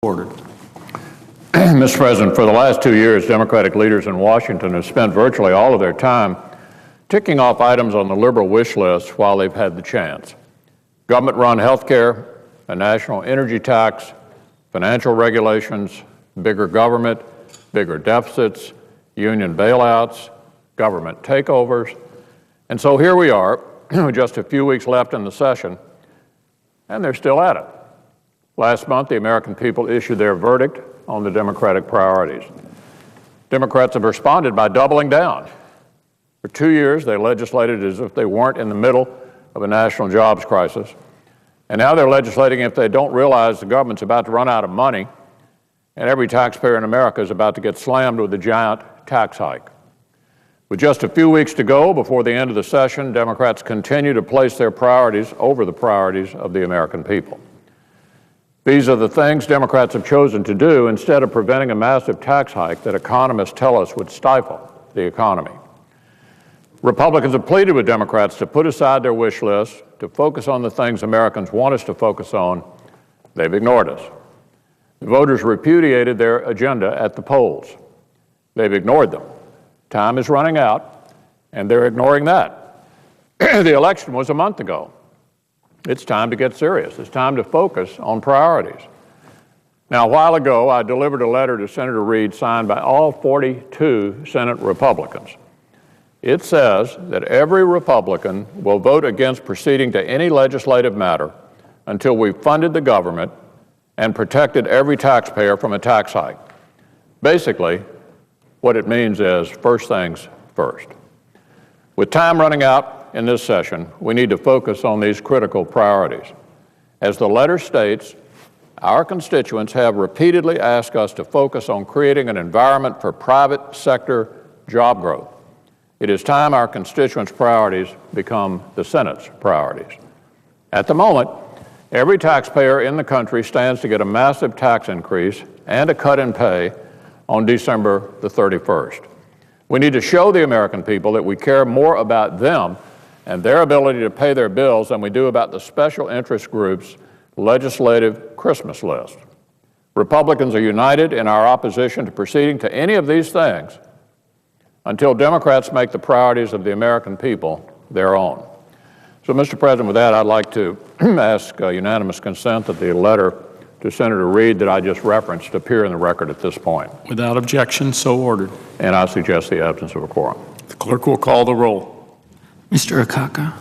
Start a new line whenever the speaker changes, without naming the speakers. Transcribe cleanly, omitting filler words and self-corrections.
Ordered.
Mr. President, for the last 2 years, Democratic leaders in Washington have spent virtually all of their time ticking off items on the liberal wish list while they've had the chance. Government-run health care, a national energy tax, financial regulations, bigger government, bigger deficits, union bailouts, government takeovers. And so here we are, just a few weeks left in the session, and they're still at it. Last month, the American people issued their verdict on the Democratic priorities. Democrats have responded by doubling down. For 2 years, they legislated as if they weren't in the middle of a national jobs crisis. And now they're legislating if they don't realize the government's about to run out of money and every taxpayer in America is about to get slammed with a giant tax hike. With just a few weeks to go before the end of the session, Democrats continue to place their priorities over the priorities of the American people. These are the things Democrats have chosen to do instead of preventing a massive tax hike that economists tell us would stifle the economy. Republicans have pleaded with Democrats to put aside their wish list, to focus on the things Americans want us to focus on. They've ignored us. The voters repudiated their agenda at the polls. They've ignored them. Time is running out, and they're ignoring that. The election was a month ago. It's time to get serious. It's time to focus on priorities. Now, a while ago, I delivered a letter to Senator Reid signed by all 42 Senate Republicans. It says that every Republican will vote against proceeding to any legislative matter until we've funded the government and protected every taxpayer from a tax hike. Basically, what it means is first things first. With time running out in this session, we need to focus on these critical priorities. As the letter states, our constituents have repeatedly asked us to focus on creating an environment for private sector job growth. It is time our constituents' priorities become the Senate's priorities. At the moment, every taxpayer in the country stands to get a massive tax increase and a cut in pay on December the 31st. We need to show the American people that we care more about them and their ability to pay their bills than we do about the special interest group's legislative Christmas list. Republicans are united in our opposition to proceeding to any of these things until Democrats make the priorities of the American people their own. So, Mr. President, with that, I'd like to ask unanimous consent that the letter to Senator Reid that I just referenced appear in the record at this point.
Without objection, so ordered.
And I suggest the absence of a quorum.
The clerk will call the roll.
Mr. Akaka.